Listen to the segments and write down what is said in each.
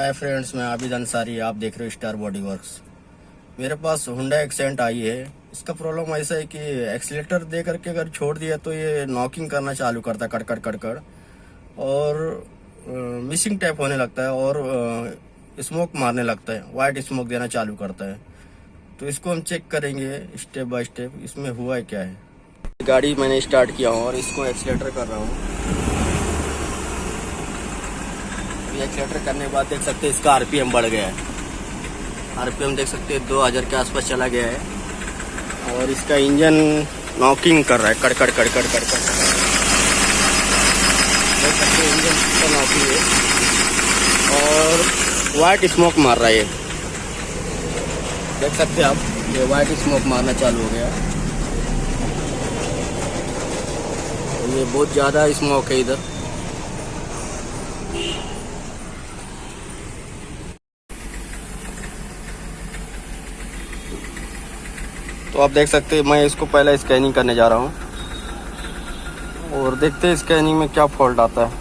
Hi friends, मैं आबिद अंसारी। आप देख रहे हो स्टार बॉडी वर्क्स। मेरे पास हुंडा एक्सेंट आई है। इसका प्रॉब्लम ऐसा है कि एक्सीलेटर दे करके अगर छोड़ दिया तो ये नॉकिंग करना चालू करता है, कड़कड़ कड़कड़, और मिसिंग टाइप होने लगता है और स्मोक मारने लगता है, वाइट स्मोक देना चालू करता है। तो इसको हम चेक करेंगे स्टेप बाय स्टेप, इसमें हुआ है क्या है। गाड़ी मैंने स्टार्ट किया हूँ और इसको एक्सीलेटर कर रहा हूँ। एक्सीलेटर करने के बाद देख सकते हैं इसका आरपीएम बढ़ गया है। आरपीएम देख सकते हैं 2000 के आसपास चला गया है और इसका इंजन नॉकिंग कर रहा है, कड़कड़ कड़कड़ कड़कड़। देख सकते हैं इंजन का नॉकिंग है और वाइट स्मोक मार रहा है। ये देख सकते हैं आप, ये वाइट स्मोक मारना चालू हो गया। ये बहुत ज़्यादा स्मोक है इधर। तो आप देख सकते हैं मैं इसको पहले स्कैनिंग करने जा रहा हूँ और देखते हैं स्कैनिंग में क्या फॉल्ट आता है।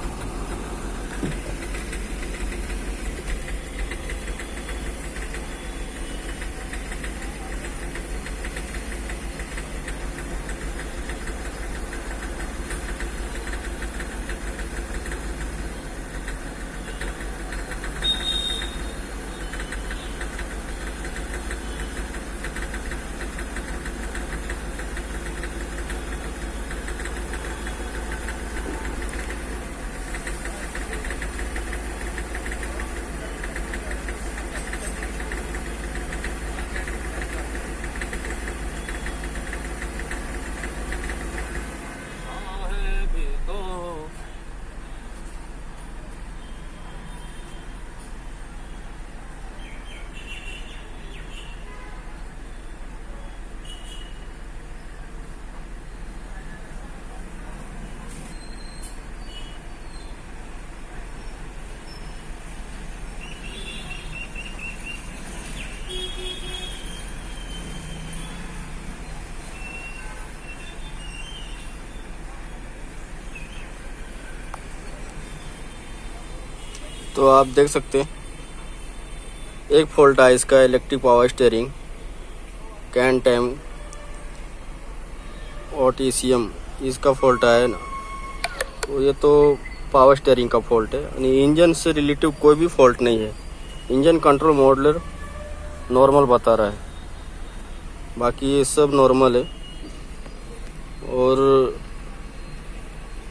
तो आप देख सकते हैं एक फॉल्ट है इसका, electric power steering can time और TCM इसका फॉल्ट है ना। तो ये तो पावर स्टीयरिंग का फॉल्ट है, यानी इंजन से रिलेटिव कोई भी फॉल्ट नहीं है। इंजन कंट्रोल मॉडलर नॉर्मल बता रहा है, बाकी ये सब नॉर्मल है। और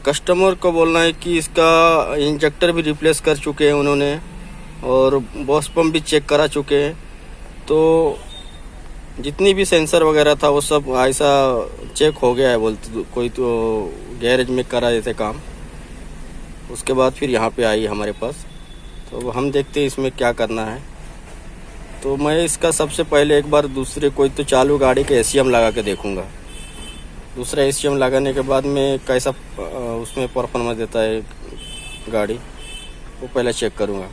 कस्टमर को बोलना है कि इसका इंजेक्टर भी रिप्लेस कर चुके हैं उन्होंने और बॉस पंप भी चेक करा चुके हैं। तो जितनी भी सेंसर वगैरह था वो सब ऐसा चेक हो गया है, बोलते कोई तो गैरेज में करा देते काम। उसके बाद फिर यहाँ पे आई हमारे पास, तो हम देखते हैं इसमें क्या करना है। तो मैं इसका सबसे पहले एक बार दूसरे कोई तो चालू गाड़ी के ACM लगा के देखूँगा। दूसरा ACM लगाने के बाद में कैसा उसमें परफॉर्मेंस देता है गाड़ी, वो पहले चेक करूँगा।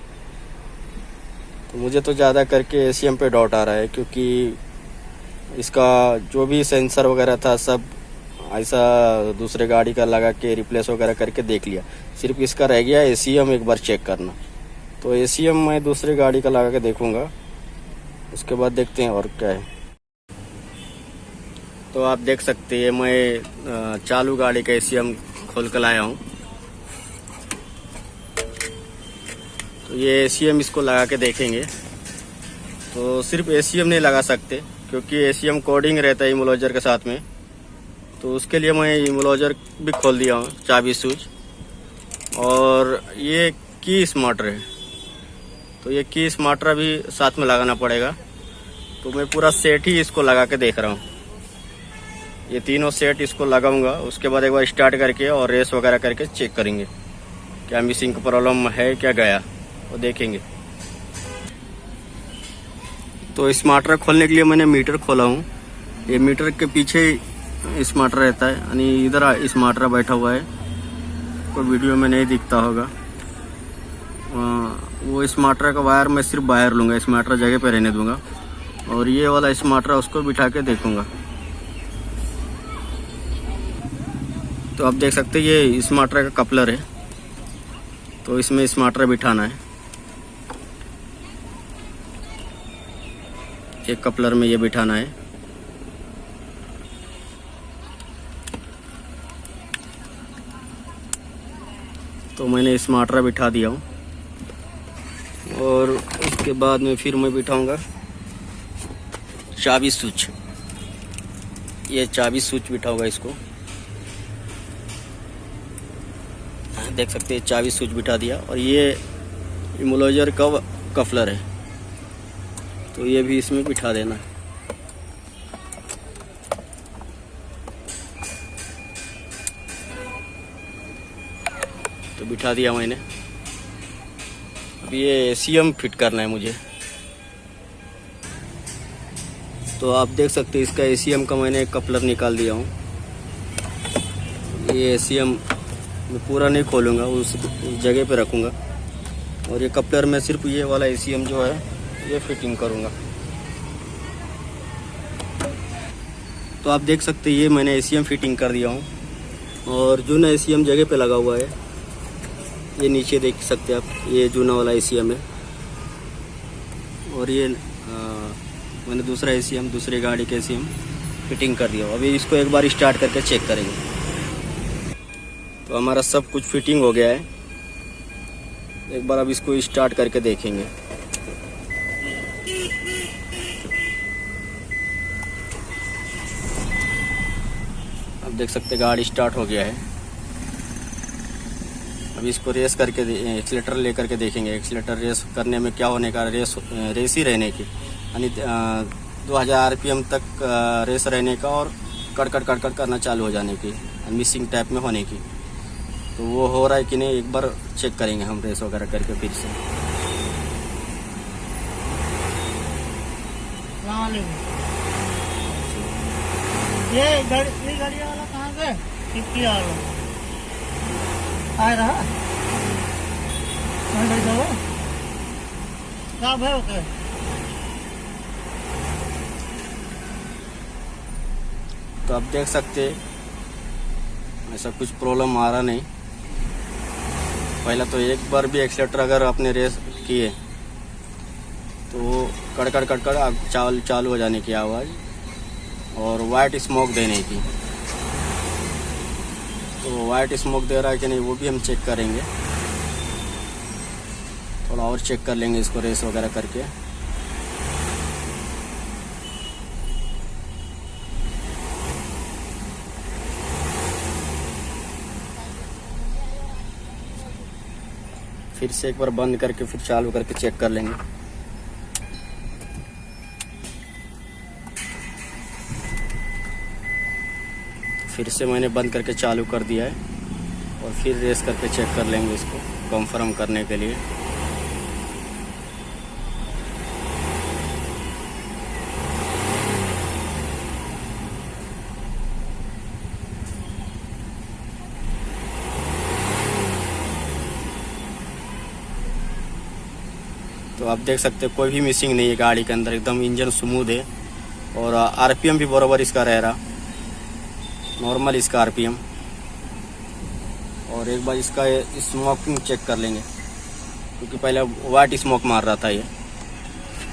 तो मुझे तो ज़्यादा करके ACM पे डाउट आ रहा है, क्योंकि इसका जो भी सेंसर वगैरह था सब ऐसा दूसरे गाड़ी का लगा के रिप्लेस वगैरह करके देख लिया। सिर्फ इसका रह गया ACM एक बार चेक करना। तो ACM मैं दूसरे गाड़ी का लगा के देखूँगा, उसके बाद देखते हैं और क्या है। तो आप देख सकते हैं मैं चालू गाड़ी का ACM खोल कर लाया हूँ। तो ये ACM इसको लगा के देखेंगे। तो सिर्फ ACM नहीं लगा सकते, क्योंकि ACM कोडिंग रहता है इमोलाइजर के साथ में। तो उसके लिए मैं इमोलाइजर भी खोल दिया हूँ, चाबी स्विच। और ये की स्मार्टर है, तो ये की स्मार्टर भी साथ में लगाना पड़ेगा। तो मैं पूरा सेट ही इसको लगा के देख रहा हूँ। ये तीनों सेट इसको लगाऊंगा, उसके बाद एक बार स्टार्ट करके और रेस वगैरह करके चेक करेंगे क्या मिसिंग का प्रॉब्लम है, क्या गया, वो देखेंगे। तो स्मार्टर खोलने के लिए मैंने मीटर खोला हूँ। ये मीटर के पीछे स्मार्टर रहता है, यानी इधर स्मार्टर बैठा हुआ है, कोई वीडियो में नहीं दिखता होगा। वो स्मार्टर का वायर मैं सिर्फ बाहर लूँगा, स्मार्टर जगह पे रहने दूँगा और ये वाला स्मार्टर उसको बिठा के देखूँगा। तो आप देख सकते हैं ये स्मार्टर का कपलर है, तो इसमें स्मार्टर बिठाना है। एक कपलर में ये बिठाना है। तो मैंने इसमें 18 बिठा दिया हूँ और उसके बाद में फिर मैं बिठाऊंगा चाबी स्विच। ये चाबी स्विच बिठाऊंगा इसको, देख सकते हैं चाबी स्विच बिठा दिया। और ये इमोलाइजर का कफलर है तो ये भी इसमें बिठा देना है। तो बिठा दिया मैंने। अब ये ACM फिट करना है मुझे। तो आप देख सकते हैं इसका ACM का मैंने कपलर निकाल दिया हूँ। ये ACM मैं पूरा नहीं खोलूँगा, उस जगह पे रखूँगा और ये कपलर में सिर्फ ये वाला ACM जो है ये फिटिंग करूँगा। तो आप देख सकते हैं ये मैंने ACM फिटिंग कर दिया हूँ और जूना ACM जगह पे लगा हुआ है। ये नीचे देख सकते हैं आप, ये जूना वाला ACM है। और ये मैंने दूसरा ACM, दूसरी गाड़ी का ACM फिटिंग कर दिया। अभी इसको एक बार स्टार्ट करके चेक करेंगे। तो हमारा सब कुछ फिटिंग हो गया है। एक बार अब इसको स्टार्ट करके देखेंगे। अब देख सकते गाड़ी स्टार्ट हो गया है। अब इसको रेस करके एक्सीलेटर लेकर के देखेंगे। एक्सीलेटर रेस करने में क्या होने का, रेस ही रहने की, यानी 2000 RPM तक रेस रहने का और कट करना चालू हो जाने की, मिसिंग टाइप में होने की। तो वो हो रहा है कि नहीं एक बार चेक करेंगे हम रेस वगैरह करके फिर से। ये गाड़ी वाला कहाँ गए? कितनी आ रहा कहाँ भाई होते? तो आप देख सकते ऐसा कुछ प्रॉब्लम आ रहा नहीं। पहला तो एक बार भी एक्सीलेटर अगर आपने रेस किए तो कड़ चालू हो जाने की आवाज़ और वाइट स्मोक देने की। तो वाइट स्मोक दे रहा है कि नहीं वो भी हम चेक करेंगे। थोड़ा और चेक कर लेंगे इसको रेस वगैरह करके। फिर से एक बार बंद करके फिर चालू करके चेक कर लेंगे। फिर से मैंने बंद करके चालू कर दिया है और फिर रेस करके चेक कर लेंगे इसको कंफर्म करने के लिए। तो आप देख सकते हैं कोई भी मिसिंग नहीं है गाड़ी के अंदर, एकदम इंजन स्मूथ है और RPM भी बराबर इसका रह रहा, नॉर्मल इसका RPM। और एक बार इसका स्मोकिंग चेक कर लेंगे क्योंकि पहले वाइट स्मोक मार रहा था ये,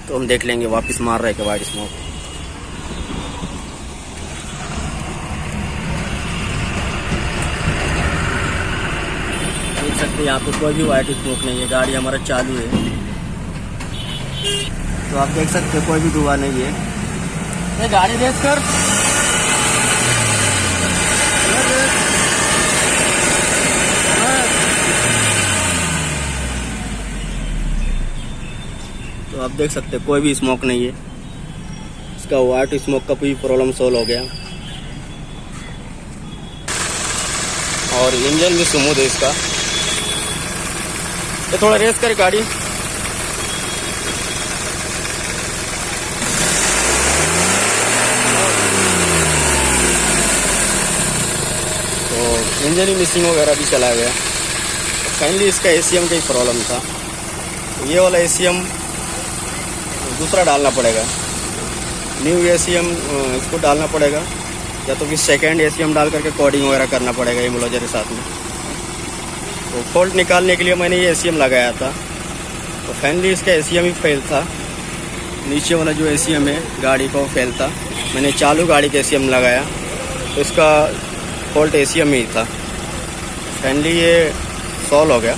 तो हम देख लेंगे वापस मार रहा है कि वाइट स्मोक। देख सकते हैं यहाँ पे कोई भी वाइट स्मोक नहीं है, गाड़ी हमारा चालू है। तो आप देख सकते हैं कोई भी धुआं नहीं है। ये गाड़ी रेस कर। तो आप देख सकते हैं कोई भी स्मोक नहीं है। इसका वाइट स्मोक का भी प्रॉब्लम सॉल्व हो गया और इंजन भी स्मूथ है इसका। तो थोड़ा रेस कर गाड़ी। तो इंजन ही मिसिंग वगैरह भी चला गया। फाइनली इसका ACM का ही प्रॉब्लम था। तो ये वाला ACM दूसरा डालना पड़ेगा, न्यू ACM इसको डालना पड़ेगा, या तो फिर सेकेंड ACM डाल करके कोडिंग वगैरह करना पड़ेगा इमोलाइजर के साथ में। तो फॉल्ट निकालने के लिए मैंने ये ACM लगाया था। तो फाइनली इसका ACM ही फेल था नीचे वाला जो ACM है गाड़ी को फेल था। मैंने चालू गाड़ी का ACM लगाया तो इसका फॉल्ट ACM में ही था। फाइनली ये सॉल्व हो गया।